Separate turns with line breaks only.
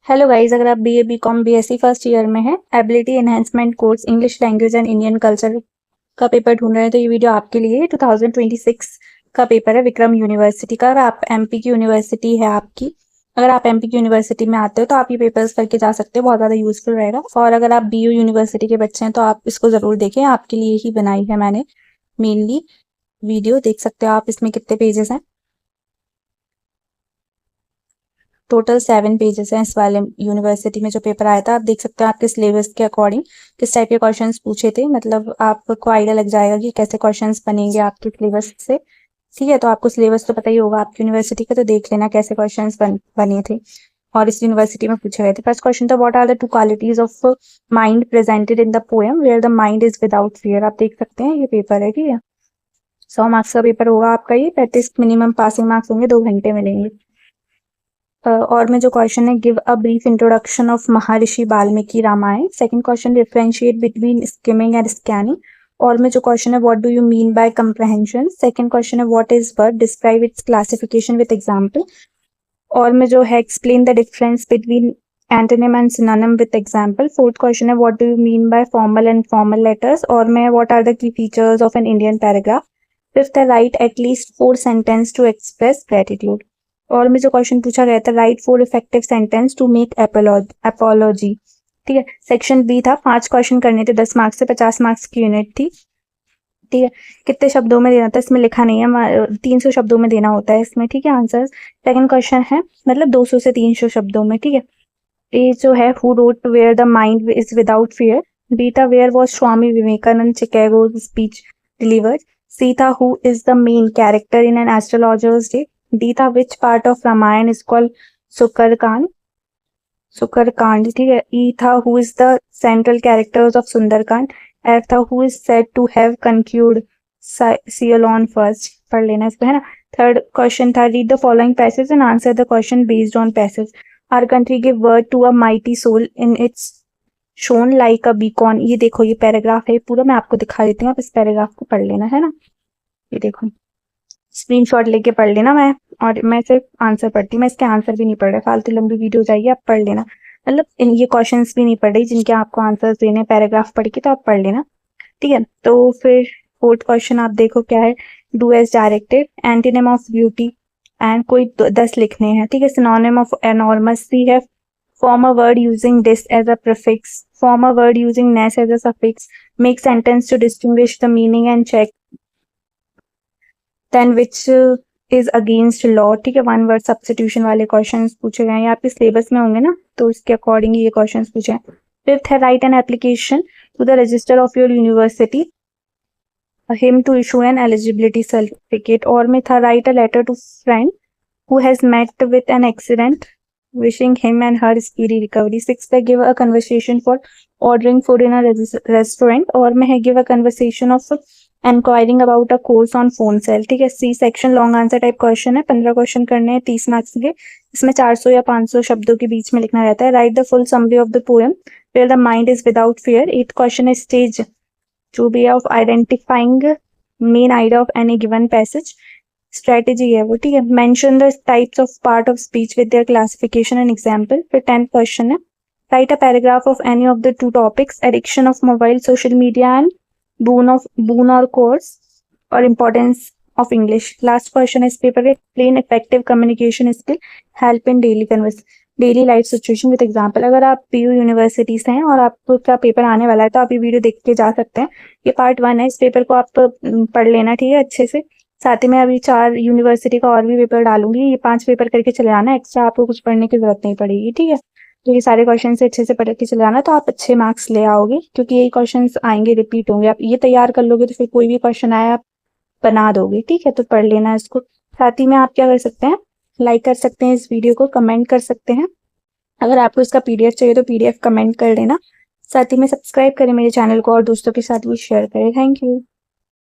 Hello guys, अगर आप BA BCom BSc first year में हैं, ability enhancement course English language and Indian culture का पेपर ढूंढ रहे हैं तो ये वीडियो आपके लिए 2026 का पेपर है विक्रम यूनिवर्सिटी का। अगर आप एमपी की यूनिवर्सिटी है आपकी, अगर आप एमपी की यूनिवर्सिटी में आते हो तो आप ये पेपर्स करके जा सकते हो, बहुत ज़्यादा यूजफुल रहेगा। और अगर आप बीयू यूनिवर्सिटी के बच्चे हैं तो आप इसको ज़रूर देखें, आपके लिए ही बनाई है मैंने मेनली वीडियो। देख सकते हो आप इसमें कितने पेजेस हैं, टोटल 7 पेजेस हैं इस वाले यूनिवर्सिटी में जो पेपर आया था। आप देख सकते हो आपके सिलेबस के अकॉर्डिंग किस टाइप के क्वेश्चंस पूछे थे, मतलब आपको आइडिया लग जाएगा कि कैसे क्वेश्चंस बनेंगे आपके सिलेबस से। ठीक है, तो आपको सिलेबस तो पता ही होगा आपकी यूनिवर्सिटी का, तो देख लेना कैसे क्वेश्चंस बने थे और इस यूनिवर्सिटी में पूछे गए थे। फर्स्ट क्वेश्चन था, what are the 2 qualities of mind presented in the poem where the mind is without fear. आप देख सकते हैं ये पेपर है, ठीक है। 100 मार्क्स का पेपर होगा आपका ये, 35 मिनिमम पासिंग मार्क्स होंगे, 2 घंटे मिलेंगे। और में जो क्वेश्चन है, give a brief introduction of Maharshi Valmiki Ramayana. Second question, differentiate between skimming and scanning. और में जो क्वेश्चन है, what do you mean by comprehension. Second question है, what is word, describe its classification with example. और में जो है, explain the difference between antonym and synonym with example. Fourth question है, what do you mean by formal and formal letters. और में what are the key features of an Indian paragraph. Fifth है, write at least 4 sentence to express gratitude. और में जो question पूछा गया था, write 4 effective sentence to make apology. ठीक है, सेक्शन बी था, 5 क्वेश्चन करने थे, 10 मार्क्स से, 50 मार्क्स की यूनिट थी। ठीक है, कितने शब्दों में देना था इसमें लिखा नहीं है, 300 शब्दों में देना होता है इसमें। ठीक है, आंसर। सेकंड क्वेश्चन है मतलब 200 से 300 शब्दों में। ठीक है, ए जो है, who wrote where the mind is without fear. B था, where was Swami Vivekananda Chicago speech delivered. C था, who is the main character in an astrologer's day. D था, which part of Ramayana is called Sundarkand. ठीक है। E था, who is the central characters of Sundarkand. F था, who is said to have conquered Ceylon first. पढ़ लेना इसको, है ना। थर्ड क्वेश्चन था, read the following passage and answer the question based on passage. Our country give word to a mighty soul in its shone like a beacon. ये देखो, ये paragraph है पूरा, मैं आपको दिखा देती हूँ, आप इस पैराग्राफ को पढ़ लेना, है ना। ये देखो, स्क्रीनशॉट लेके पढ़ लेना। मैं सिर्फ आंसर पढ़ती हूँ, मैं इसके आंसर भी नहीं पढ़ रहा, फालतू लंबी वीडियो जाइए, आप पढ़ लेना। मतलब ये क्वेश्चंस भी नहीं पढ़ रही जिनके आपको आंसर्स देने, पैराग्राफ पढ़ के तो आप पढ़ लेना। ठीक है, तो फिर फोर्थ क्वेश्चन आप देखो क्या है, do as directed. Antonym of beauty and कोई 10 लिखने हैं। ठीक है, सिनोनिम ऑफ एनॉर्मस सी है, form a word using this as a prefix, form a word using ness as a suffix, make sentence to distinguish the meaning and check then which is against law। ठीक है, 1 word substitution वाले questions पूछे गए हैं, ये आपके syllabus में होंगे ना, तो इसके अकॉर्डिंग ये क्वेश्चंस पूछे हैं। फिफ्थ है, write an application to the register of your university him to issue an eligibility certificate। और में था, write a letter to friend who has met with an accident wishing him and her speedy recovery। Sixth है, give a conversation for ordering food in a restaurant। और में है, give a conversation of enquiring about a course on phone cell। ठीक है, C section long answer type question है, 15 question करने हैं, 30 marks के। इसमें 400 या 500 शब्दों के बीच में लिखना रहता है। Write the full summary of the poem where the mind is without fear. 8th question है, stage to be of identifying main idea of any given passage, strategy है वो। ठीक है, mention the types of part of speech with their classification and example. फिर 10th question है, write a paragraph of any of the 2 topics, addiction of mobile social media and boon or course और importance of English. Last question है इस paper में, explain effective communication skill, help in daily life situation with example. अगर आप PU university से हैं और आपका पेपर आने वाला है तो आप ये वीडियो देख के जा सकते हैं। ये पार्ट 1 है, इस पेपर को आप पढ़ लेना, ठीक है, अच्छे से। साथ ही में अभी 4 यूनिवर्सिटी का और भी पेपर डालूंगी, ये 5 पेपर करके चले जाना, एक्स्ट्रा आपको कुछ पढ़ने की जरूरत नहीं पड़ेगी। ठीक है, तो ये सारे क्वेश्चन से अच्छे से पढ़ के चले जाना, तो आप अच्छे मार्क्स ले आओगे, क्योंकि यही क्वेश्चन आएंगे, रिपीट होंगे। आप ये तैयार कर लोगे तो फिर कोई भी क्वेश्चन आए आप बना दोगे। ठीक है, तो पढ़ लेना इसको। साथ ही में आप क्या कर सकते हैं, लाइक कर सकते हैं इस वीडियो को, कमेंट कर सकते हैं। अगर आपको इसका पीडीएफ चाहिए तो पीडीएफ कमेंट कर देना। साथ ही में सब्सक्राइब करें मेरे चैनल को और दोस्तों के साथ भी शेयर करें। Thank you.